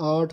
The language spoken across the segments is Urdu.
8।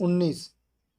19।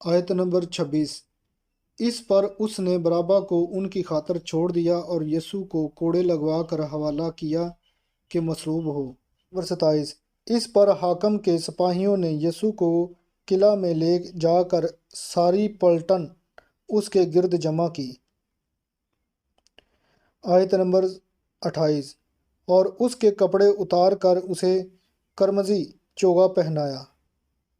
آیت نمبر 26۔ اس پر اس نے برابا کو ان کی خاطر چھوڑ دیا اور یسوع کو کوڑے لگوا کر حوالہ کیا کہ مصلوب ہو۔ نمبر 27۔ اس پر حاکم کے سپاہیوں نے یسوع کو قلعہ میں لے جا کر ساری پلٹن اس کے گرد جمع کی۔ آیت نمبر 28۔ اور اس کے کپڑے اتار کر اسے کرمزی چوغا پہنایا۔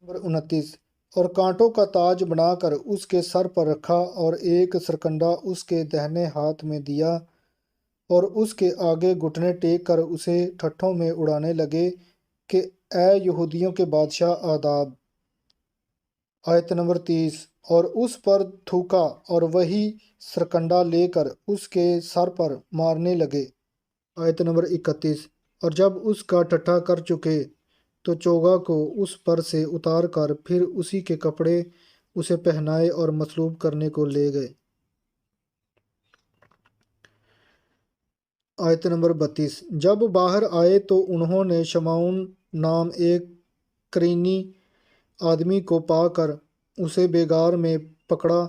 نمبر 29۔ اور کانٹوں کا تاج بنا کر اس کے سر پر رکھا اور ایک سرکنڈا اس کے دہنے ہاتھ میں دیا اور اس کے آگے گھٹنے ٹیک کر اسے ٹھٹھوں میں اڑانے لگے کہ اے یہودیوں کے بادشاہ آداب۔ آیت نمبر 30۔ اور اس پر تھوکا اور وہی سرکنڈا لے کر اس کے سر پر مارنے لگے۔ آیت نمبر 31۔ اور جب اس کا ٹھٹھا کر چکے تو چوغا کو اس پر سے اتار کر پھر اسی کے کپڑے اسے پہنائے اور مصلوب کرنے کو لے گئے۔ آیت نمبر 32۔ جب باہر آئے تو انہوں نے شمعون نام ایک کرینی آدمی کو پا کر اسے بیگار میں پکڑا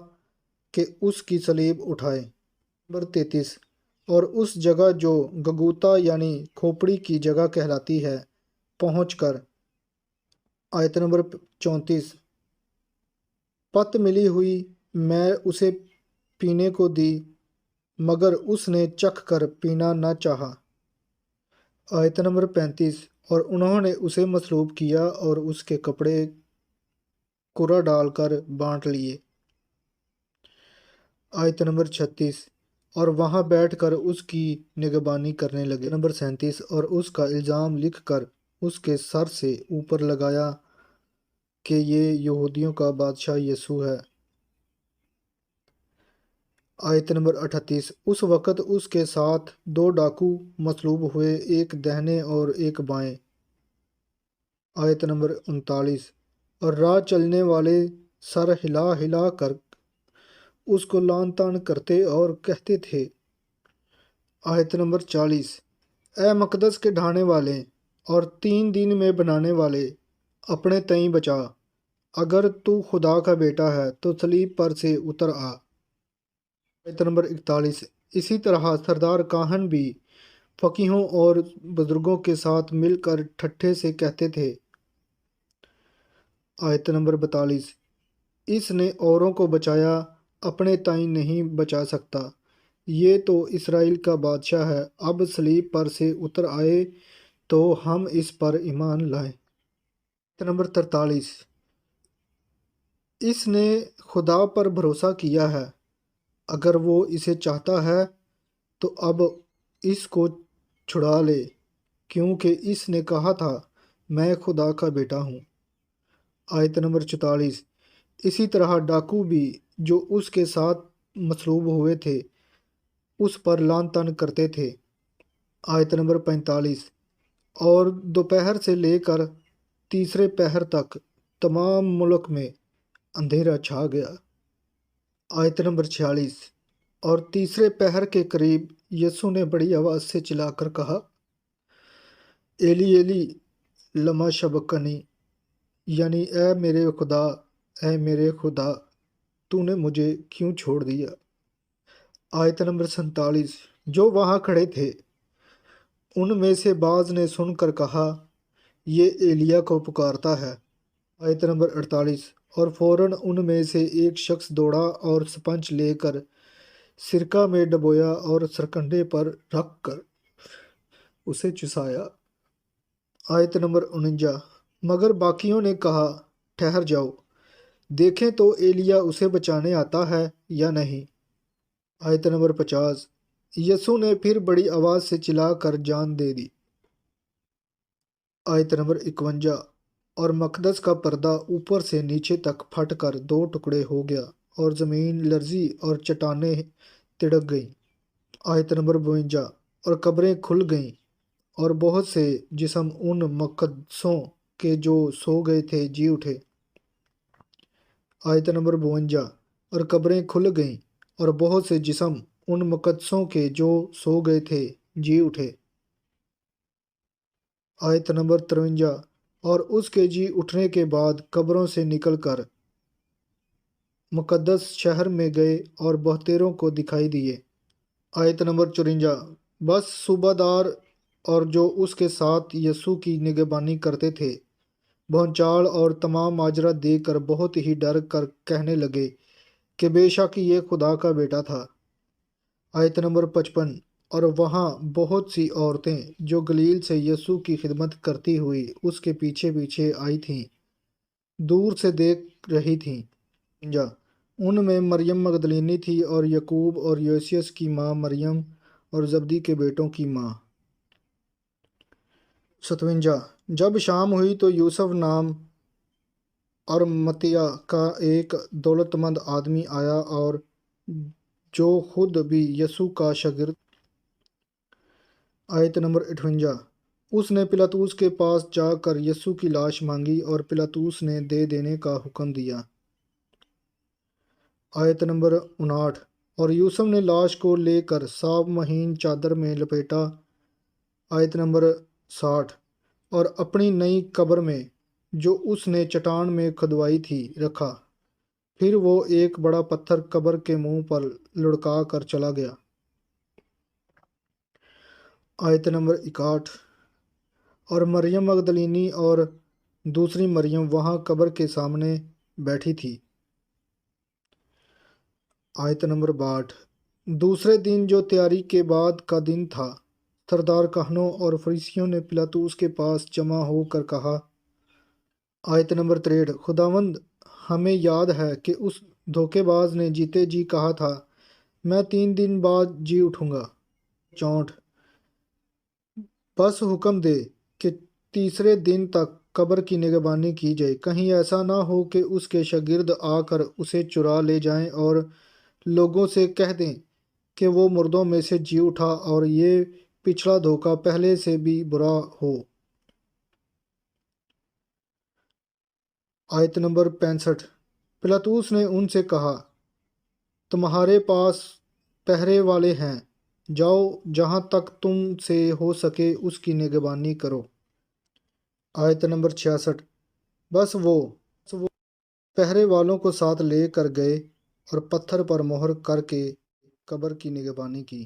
کہ اس کی صلیب اٹھائے۔ نمبر 33۔ اور اس جگہ جو گگوتا یعنی کھوپڑی کی جگہ کہلاتی ہے پہنچ کر۔ آیت نمبر 34۔ پت ملی ہوئی میں اسے پینے کو دی مگر اس نے چکھ کر پینا نہ چاہا۔ آیت نمبر 35۔ اور انہوں نے اسے مصلوب کیا اور اس کے کپڑے کرہ ڈال کر بانٹ لیے۔ آیت نمبر 36۔ اور وہاں بیٹھ کر اس کی نگہبانی کرنے لگے۔ نمبر 37۔ اور اس کا الزام لکھ کر اس کے سر سے اوپر لگایا کہ یہ یہودیوں کا بادشاہ یسوع ہے۔ آیت نمبر 38۔ اس وقت اس کے ساتھ دو ڈاکو مصلوب ہوئے، ایک دہنے اور ایک بائیں۔ آیت نمبر 39۔ اور راہ چلنے والے سر ہلا ہلا کر اس کو لعن طعن کرتے اور کہتے تھے۔ آیت نمبر 40۔ اے مقدس کے ڈھانے والے اور 3 دن میں بنانے والے، اپنے تئیں بچا، اگر تو خدا کا بیٹا ہے تو صلیب پر سے اتر آ۔ آیت نمبر 41۔ اسی طرح سردار کاہن بھی فقیہوں اور بزرگوں کے ساتھ مل کر ٹھٹھے سے کہتے تھے۔ آیت نمبر 42۔ اس نے اوروں کو بچایا، اپنے تئیں نہیں بچا سکتا، یہ تو اسرائیل کا بادشاہ ہے، اب صلیب پر سے اتر آئے تو ہم اس پر ایمان لائیں۔ آیت نمبر 43۔ اس نے خدا پر بھروسہ کیا ہے، اگر وہ اسے چاہتا ہے تو اب اس کو چھڑا لے، کیونکہ اس نے کہا تھا میں خدا کا بیٹا ہوں۔ آیت نمبر 44۔ اسی طرح ڈاکو بھی جو اس کے ساتھ مصلوب ہوئے تھے اس پر لعن طعن کرتے تھے۔ آیت نمبر 45۔ اور دوپہر سے لے کر تیسرے پہر تک تمام ملک میں اندھیرا چھا گیا۔ آیت نمبر 46۔ اور تیسرے پہر کے قریب یسوع نے بڑی آواز سے چلا کر کہا، ایلی ایلی لما شبقتنی، یعنی اے میرے خدا تو نے مجھے کیوں چھوڑ دیا۔ آیت نمبر 47۔ جو وہاں کھڑے تھے ان میں سے بعض نے سن کر کہا، یہ ایلیا کو پکارتا ہے۔ آیت نمبر 48۔ اور فوراً ان میں سے ایک شخص دوڑا اور سپنج لے کر سرکہ میں ڈبویا اور سرکنڈے پر رکھ کر اسے چسایا۔ آیت نمبر 49۔ مگر باقیوں نے کہا، ٹھہر جاؤ، دیکھیں تو ایلیا اسے بچانے آتا ہے یا نہیں۔ آیت نمبر 50۔ یسوع نے پھر بڑی آواز سے چلا کر جان دے دی۔ آیت نمبر 51۔ اور مقدس کا پردہ اوپر سے نیچے تک پھٹ کر 2 ٹکڑے ہو گیا اور زمین لرزی اور چٹانیں تڑک گئیں۔ آیت نمبر 52۔ اور قبریں کھل گئیں اور بہت سے جسم ان مقدسوں کے جو سو گئے تھے جی اٹھے۔ آیت نمبر 52۔ اور قبریں کھل گئیں اور بہت سے جسم ان مقدسوں کے جو سو گئے تھے جی اٹھے۔ آیت نمبر 53۔ اور اس کے جی اٹھنے کے بعد قبروں سے نکل کر مقدس شہر میں گئے اور بہتروں کو دکھائی دیے۔ آیت نمبر 54۔ بس صوبہ دار اور جو اس کے ساتھ یسوع کی نگہبانی کرتے تھے بھونچال اور تمام ماجرا دیکھ کر بہت ہی ڈر کر کہنے لگے کہ بے شک یہ خدا کا بیٹا تھا۔ آیت نمبر 55۔ اور وہاں بہت سی عورتیں جو گلیل سے یسوع کی خدمت کرتی ہوئی اس کے پیچھے پیچھے آئی تھیں دور سے دیکھ رہی تھیں۔ ان میں مریم مگدلینی تھی اور یعقوب اور یوسیس کی ماں مریم اور زبدی کے بیٹوں کی ماں۔ 57۔ جب شام ہوئی تو یوسف نام ارمتیا کا ایک دولت مند آدمی آیا اور جو خود بھی یسوع کا شاگرد۔ آیت نمبر 58۔ اس نے پلاطوس کے پاس جا کر یسوع کی لاش مانگی اور پلاطوس نے دے دینے کا حکم دیا۔ آیت نمبر 59۔ اور یوسف نے لاش کو لے کر صاف مہین چادر میں لپیٹا۔ آیت نمبر 60۔ اور اپنی نئی قبر میں جو اس نے چٹان میں کھدوائی تھی رکھا۔ پھر وہ ایک بڑا پتھر قبر کے منہ پر لڑکا کر چلا گیا۔ آیت نمبر 61۔ اور مریم مگدلینی اور دوسری مریم وہاں قبر کے سامنے بیٹھی تھی۔ آیت نمبر 62۔ دوسرے دن جو تیاری کے بعد کا دن تھا سردار کہنوں اور فریسیوں نے پلاطوس کے پاس جمع ہو کر کہا۔ آیت نمبر 63۔ خداوند ہمیں یاد ہے کہ اس دھوکے باز نے جیتے جی کہا تھا میں 3 دن بعد جی اٹھوں گا۔ 64۔ بس حکم دے کہ تیسرے دن تک قبر کی نگہبانی کی جائے، کہیں ایسا نہ ہو کہ اس کے شاگرد آ کر اسے چرا لے جائیں اور لوگوں سے کہہ دیں کہ وہ مردوں میں سے جی اٹھا اور یہ پچھلا دھوکہ پہلے سے بھی برا ہو۔ آیت نمبر 65۔ پلاطوس نے ان سے کہا تمہارے پاس پہرے والے ہیں، جاؤ جہاں تک تم سے ہو سکے اس کی نگہبانی کرو۔ آیت نمبر 66۔ بس وہ پہرے والوں کو ساتھ لے کر گئے اور پتھر پر مہر کر کے قبر کی نگہبانی کی۔